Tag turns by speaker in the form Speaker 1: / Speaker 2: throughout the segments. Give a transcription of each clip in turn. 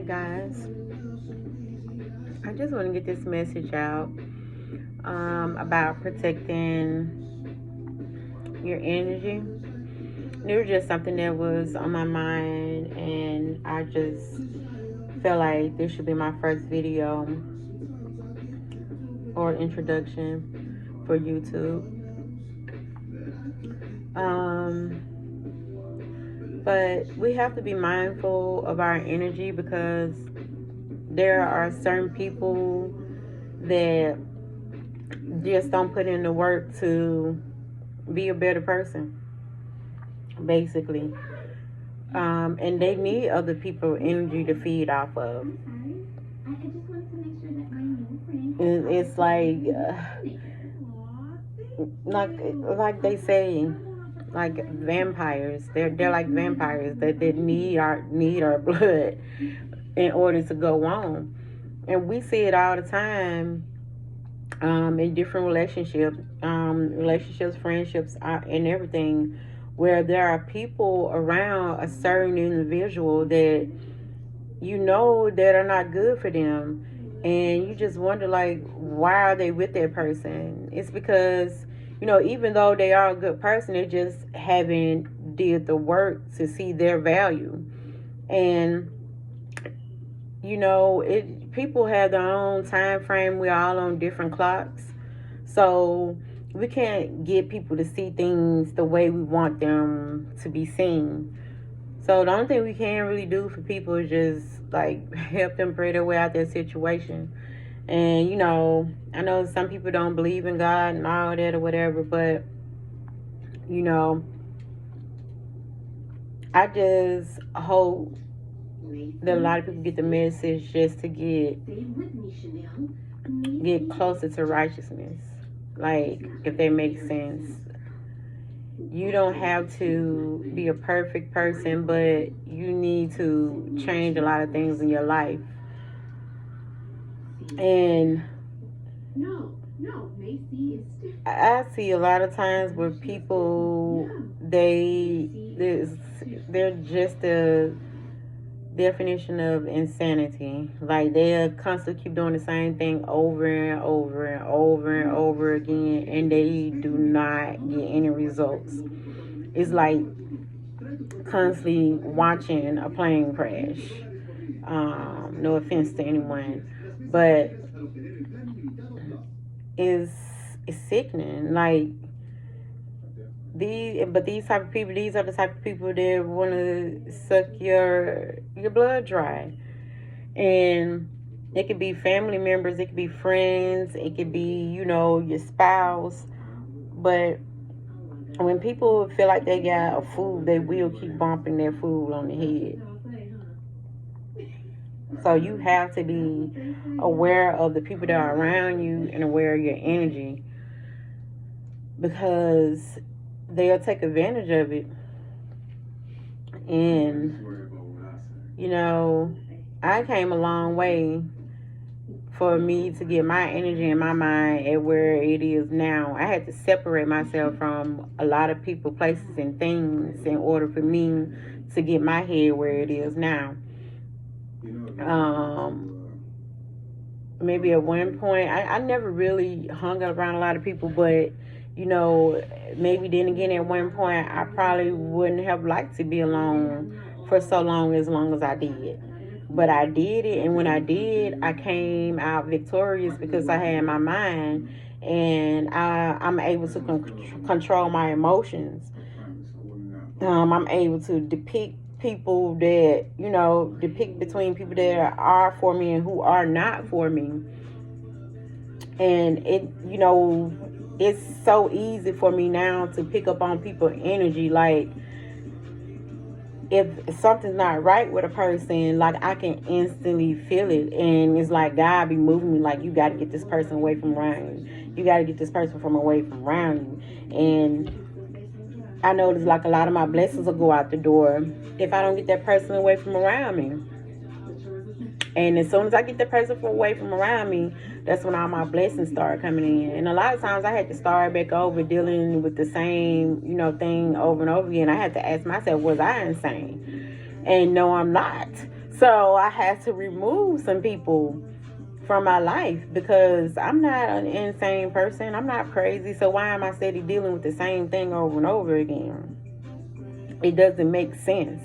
Speaker 1: Guys, I just want to get this message out about protecting your energy. It was just something that was on my mind, and I just felt like this should be my first video or introduction for YouTube. But we have to be mindful of our energy because there are certain people that just don't put in the work to be a better person, basically. And they need other people's energy to feed off of. It's like they say, like vampires. They're like vampires that need our blood in order to go on. And we see it all the time in different relationships, friendships, and everything, where there are people around a certain individual that that are not good for them, and you just wonder, like, why are they with that person? It's because even though they are a good person, they just haven't did the work to see their value. And people have their own time frame. We're all on different clocks, so we can't get people to see things the way we want them to be seen. So the only thing we can really do for people is just like help them pray their way out that situation. And I know some people don't believe in God and all that or whatever, but I just hope that a lot of people get the message just to get closer to righteousness. Like, if that makes sense. You don't have to be a perfect person, but you need to change a lot of things in your life. And I see a lot of times where people, they're just a definition of insanity. Like, they'll constantly keep doing the same thing over and over and over and over again, and they do not get any results. It's like constantly watching a plane crash. No offense to anyone, but it's sickening. Like, these type of people, these are the type of people that want to suck your blood dry. And it could be family members, it could be friends, it could be your spouse. But when people feel like they got a fool, they will keep bumping their fool on the head. So you have to be aware of the people that are around you and aware of your energy, because they'll take advantage of it. And I came a long way for me to get my energy and my mind at where it is now. I had to separate myself from a lot of people, places, and things in order for me to get my head where it is now. Maybe at one point, I never really hung around a lot of people, but maybe then again at one point I probably wouldn't have liked to be alone for so long as I did. But I did it, and when I did, I came out victorious because I had my mind, and I'm able to control my emotions. I'm able to depict people that, depict between people that are for me and who are not for me. And it's so easy for me now to pick up on people's energy. Like, if something's not right with a person, like, I can instantly feel it. And it's like God be moving me, like, you got to get this person away from around you. You got to get this person from away from around you. And I notice, like, a lot of my blessings will go out the door if I don't get that person away from around me. And as soon as I get that person away from around me, that's when all my blessings start coming in. And a lot of times I had to start back over dealing with the same, thing over and over again. I had to ask myself, was I insane? And no, I'm not. So I had to remove some people from my life because I'm not an insane person. I'm not crazy. So why am I steady dealing with the same thing over and over again? It doesn't make sense.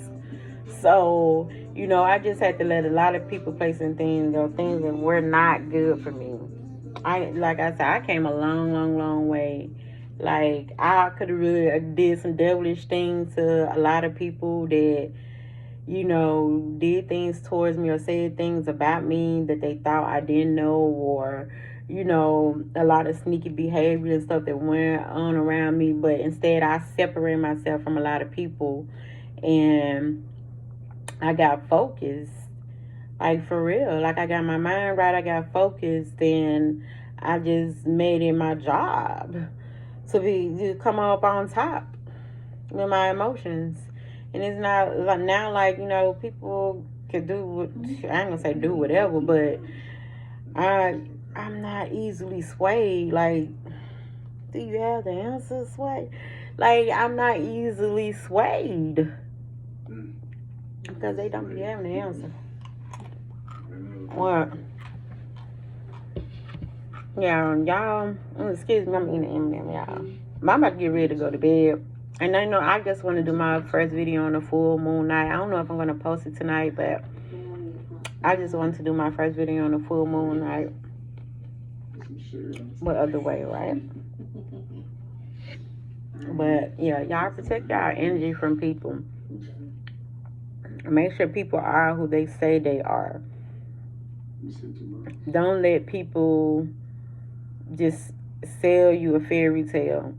Speaker 1: So, I just had to let a lot of people, places, things go, things that were not good for me. Like I said, I came a long, long, long way. Like, I could have really did some devilish things to a lot of people that, did things towards me or said things about me that they thought I didn't know, or, a lot of sneaky behavior and stuff that went on around me. But instead, I separated myself from a lot of people and I got focused. Like, for real. Like, I got my mind right. I got focused. And I just made it my job to come up on top with my emotions. And it's not like now, like, people can do, I ain't gonna say do whatever, but I'm not easily swayed. Like, do you have the answer, Sway? Like, I'm not easily swayed because they don't be having the answer. What? Yeah, y'all, excuse me, I'm eating M&M, y'all. But I'm about to get ready to go to bed. And I know I just want to do my first video on the full moon night. I don't know if I'm going to post it tonight, but I just wanted to do my first video on the full moon night. What other way, right? But yeah, y'all protect y'all energy from people. Make sure people are who they say they are. Don't let people just sell you a fairy tale.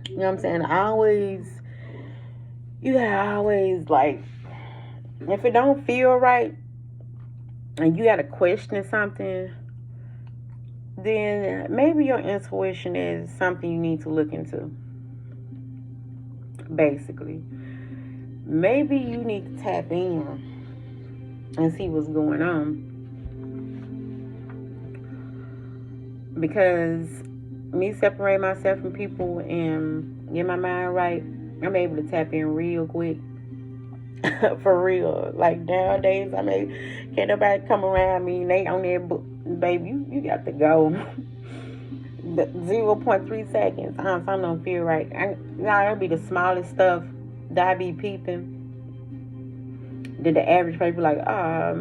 Speaker 1: You know what I'm saying? You gotta always, like, if it don't feel right and you gotta question something, then maybe your intuition is something you need to look into. Basically. Maybe you need to tap in and see what's going on. Because me separating myself from people and get my mind right, I'm able to tap in real quick. For real. Like, nowadays, can't nobody come around me and they on there, baby, you got to go. 0.3 seconds. Something don't feel right. It'll be the smallest stuff that I be peeping. That the average person be like, I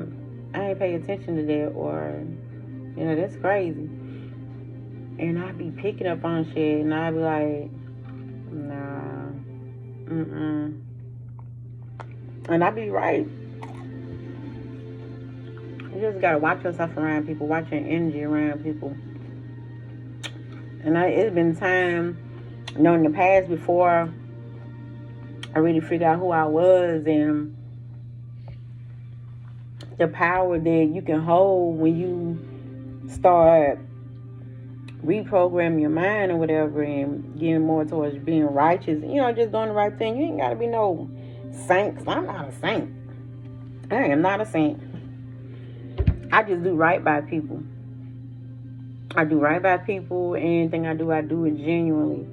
Speaker 1: ain't pay attention to that, or, that's crazy. And I be picking up on shit, and I be like, nah, and I be right. You just gotta watch yourself around people, watch your energy around people. And it's been time, in the past before I really figured out who I was and the power that you can hold when you start reprogramming your mind or whatever and getting more towards being righteous. Just doing the right thing. You ain't gotta be no saint. 'Cause I'm not a saint. I am not a saint. I just do right by people. I do right by people. Anything I do it genuinely.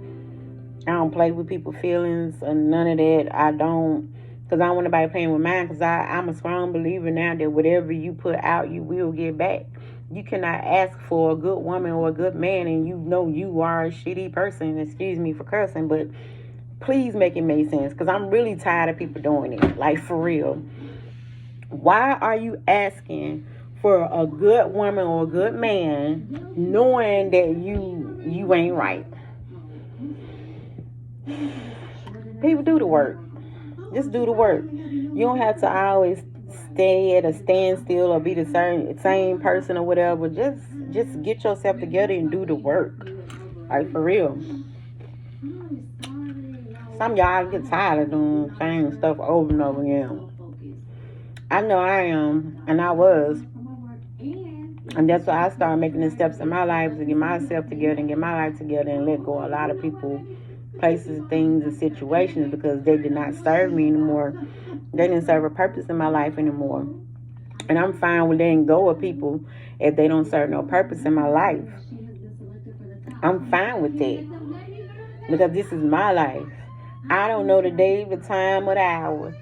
Speaker 1: I don't play with people's feelings or none of that. I don't, because I don't want nobody playing with mine, because I'm a strong believer now that whatever you put out, you will get back. You cannot ask for a good woman or a good man and you are a shitty person. Excuse me for cursing, but please make it make sense, because I'm really tired of people doing it. Like, for real. Why are you asking for a good woman or a good man knowing that you ain't right? People, do the work. Just do the work. You don't have to always stay at a standstill or be the same person or whatever. Just get yourself together and do the work. Like, for real. Some of y'all get tired of doing the same stuff over and over again. I know I am, and I was. And that's why I started making the steps in my life to get myself together and get my life together and let go of a lot of people, places, things, and situations, because they did not serve me anymore. They didn't serve a purpose in my life anymore. And I'm fine with letting go of people if they don't serve no purpose in my life. I'm fine with that, because this is my life. I don't know the day, the time, or the hour.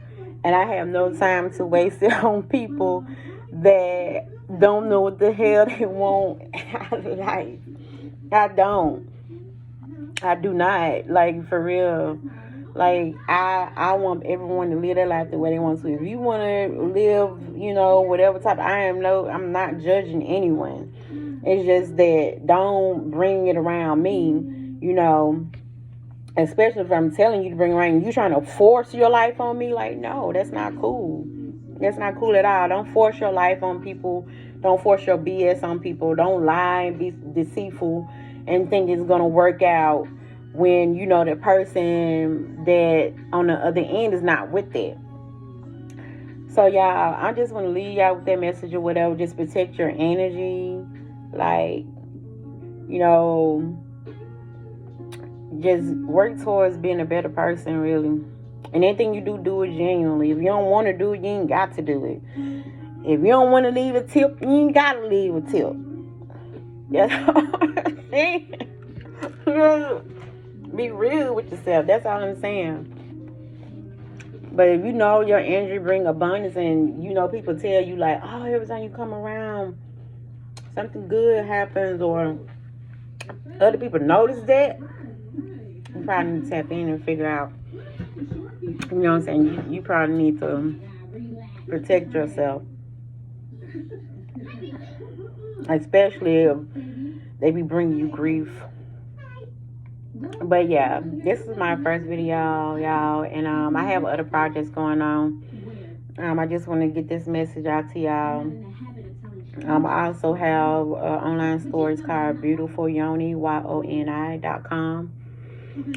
Speaker 1: And I have no time to waste it on people that don't know what the hell they want out of life. I don't. I do not. Like, for real. Like, I want everyone to live their life the way they want to. If you want to live, whatever type, I'm not judging anyone. It's just that don't bring it around me, especially if I'm telling you to bring it around you trying to force your life on me. Like, no, that's not cool. That's not cool at all. Don't force your life on people. Don't force your BS on people. Don't lie and be deceitful and think it's going to work out when the person that on the other end is not with it. So y'all, I just want to leave y'all with that message or whatever. Just protect your energy. Like, just work towards being a better person, really. And anything you do it genuinely. If you don't want to do it, you ain't got to do it. If you don't want to leave a tip, you ain't got to leave a tip. Be real with yourself. That's all I'm saying. But if your energy bring abundance and people tell you like, oh, every time you come around something good happens, or other people notice that, you probably need to tap in and figure out, what I'm saying, you probably need to protect yourself, especially if they be bringing you grief. But yeah, this is my first video, y'all, and I have other projects going on. I just want to get this message out to y'all. I also have online stores called BeautifulYoni, YONI.com.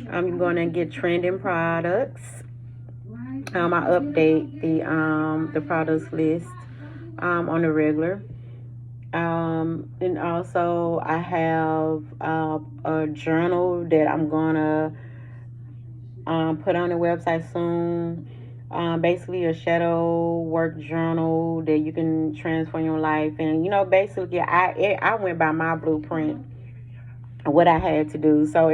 Speaker 1: I'm going to get trending products. I update the products list on the regular. And also I have a journal that I'm gonna put on the website soon. Basically a shadow work journal that you can transform your life. And basically I went by my blueprint, what I had to do. So